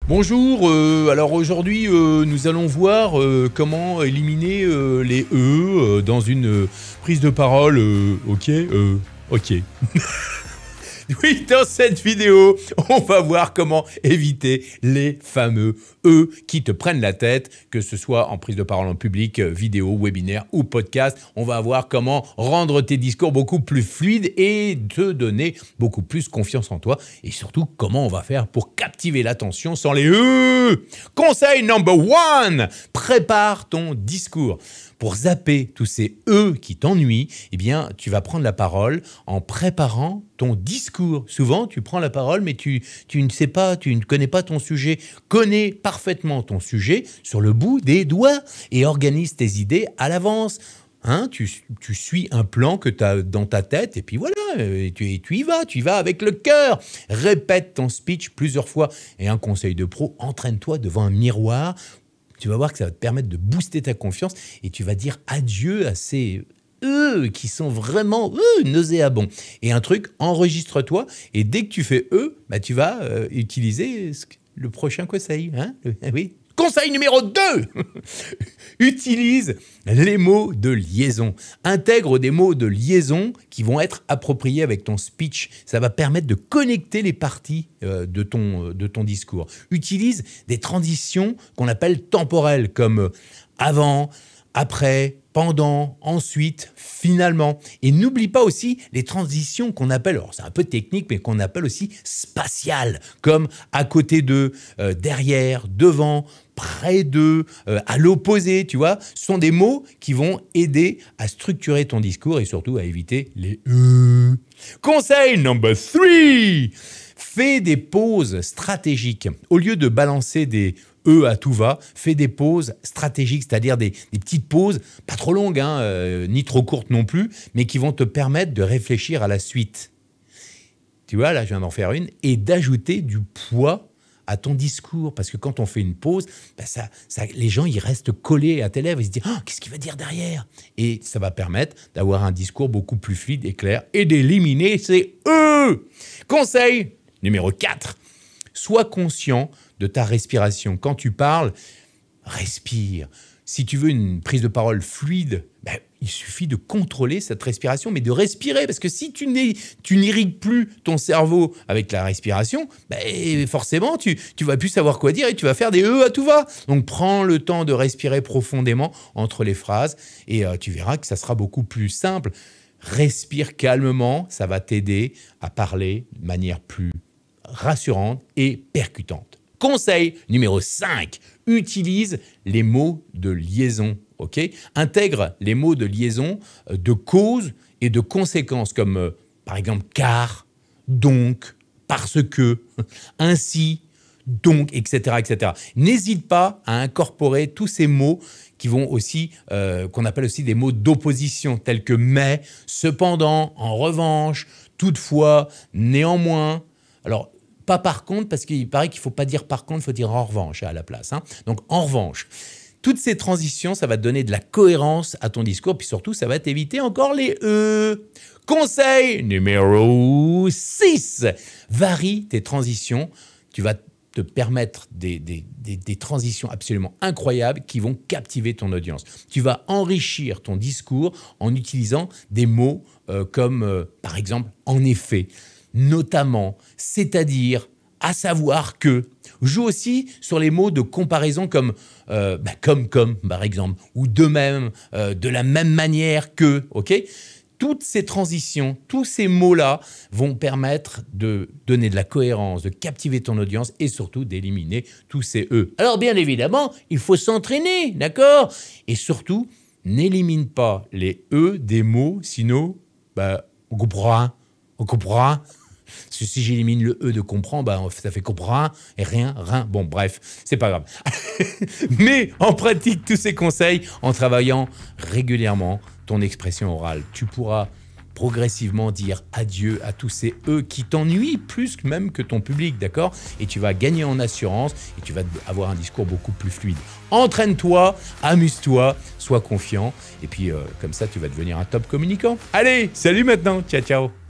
Bonjour, alors aujourd'hui nous allons voir comment éliminer les E dans une prise de parole, ok. Oui, dans cette vidéo, on va voir comment éviter les fameux E qui te prennent la tête, que ce soit en prise de parole en public, vidéo, webinaire ou podcast. On va voir comment rendre tes discours beaucoup plus fluides et te donner beaucoup plus confiance en toi. Et surtout, comment on va faire pour captiver l'attention sans les E. Conseil number 1, prépare ton discours. Pour zapper tous ces E qui t'ennuient, eh bien, tu vas prendre la parole en préparant ton discours. Souvent, tu prends la parole, mais tu ne sais pas, tu ne connais pas ton sujet. Connais parfaitement ton sujet sur le bout des doigts et organise tes idées à l'avance. Hein, tu suis un plan que tu as dans ta tête et puis voilà, tu y vas avec le cœur. Répète ton speech plusieurs fois. Et un conseil de pro, entraîne-toi devant un miroir. Tu vas voir que ça va te permettre de booster ta confiance et tu vas dire adieu à ces E qui sont vraiment nauséabonds. Et un truc, enregistre-toi et dès que tu fais E, bah, tu vas utiliser le prochain conseil. Hein, oui. Conseil numéro 2, utilise les mots de liaison. Intègre des mots de liaison qui vont être appropriés avec ton speech. Ça va permettre de connecter les parties de ton discours. Utilise des transitions qu'on appelle temporelles, comme avant, après, pendant, ensuite, finalement. Et n'oublie pas aussi les transitions qu'on appelle, alors c'est un peu technique, mais qu'on appelle aussi spatiales, comme à côté de, derrière, devant, près de, à l'opposé, tu vois. Ce sont des mots qui vont aider à structurer ton discours et surtout à éviter les E. Conseil number 3, fais des pauses stratégiques. Au lieu de balancer des E à tout va, fais des pauses stratégiques, c'est-à-dire des petites pauses, pas trop longues, hein, ni trop courtes non plus, mais qui vont te permettre de réfléchir à la suite. Tu vois, là, je viens d'en faire une, et d'ajouter du poids à ton discours, parce que quand on fait une pause, bah les gens ils restent collés à tes lèvres, ils se disent oh, qu'est-ce qu'il va dire derrière? Et ça va permettre d'avoir un discours beaucoup plus fluide et clair et d'éliminer ces E. Conseil numéro 4, sois conscient de ta respiration. Quand tu parles, respire. Si tu veux une prise de parole fluide, ben, il suffit de contrôler cette respiration, mais de respirer. Parce que si tu n'irrigues plus ton cerveau avec la respiration, ben, forcément, tu vas plus savoir quoi dire et tu vas faire des E à tout va. Donc, prends le temps de respirer profondément entre les phrases et tu verras que ça sera beaucoup plus simple. Respire calmement, ça va t'aider à parler de manière plus rassurante et percutante. Conseil numéro 5, utilise les mots de liaison. Okay, intègre les mots de liaison de cause et de conséquence, comme par exemple car, donc, parce que, ainsi, donc, etc. etc. N'hésite pas à incorporer tous ces mots qui vont aussi, qu'on appelle aussi des mots d'opposition, tels que mais, cependant, en revanche, toutefois, néanmoins. Alors, pas par contre, parce qu'il paraît qu'il ne faut pas dire par contre, il faut dire en revanche à la place. Hein. Donc, en revanche. Toutes ces transitions, ça va te donner de la cohérence à ton discours, puis surtout, ça va t'éviter encore les E. Conseil numéro 6, varie tes transitions. Tu vas te permettre des transitions absolument incroyables qui vont captiver ton audience. Tu vas enrichir ton discours en utilisant des mots comme, par exemple, en effet, notamment, c'est-à-dire, à savoir que. Joue aussi sur les mots de comparaison comme par exemple, ou de même, de la même manière que, ok? Toutes ces transitions, tous ces mots-là vont permettre de donner de la cohérence, de captiver ton audience et surtout d'éliminer tous ces E. Alors bien évidemment, il faut s'entraîner, d'accord? Et surtout, n'élimine pas les E des mots, sinon, on comprend. Parce que si j'élimine le E de comprend, ça fait comprend et rien. Bon, bref, c'est pas grave. Mais en pratique tous ces conseils en travaillant régulièrement ton expression orale. Tu pourras progressivement dire adieu à tous ces E qui t'ennuient plus même que ton public, d'accord? Et tu vas gagner en assurance et tu vas avoir un discours beaucoup plus fluide. Entraîne-toi, amuse-toi, sois confiant et puis comme ça, tu vas devenir un top communicant. Allez, salut maintenant, ciao, ciao.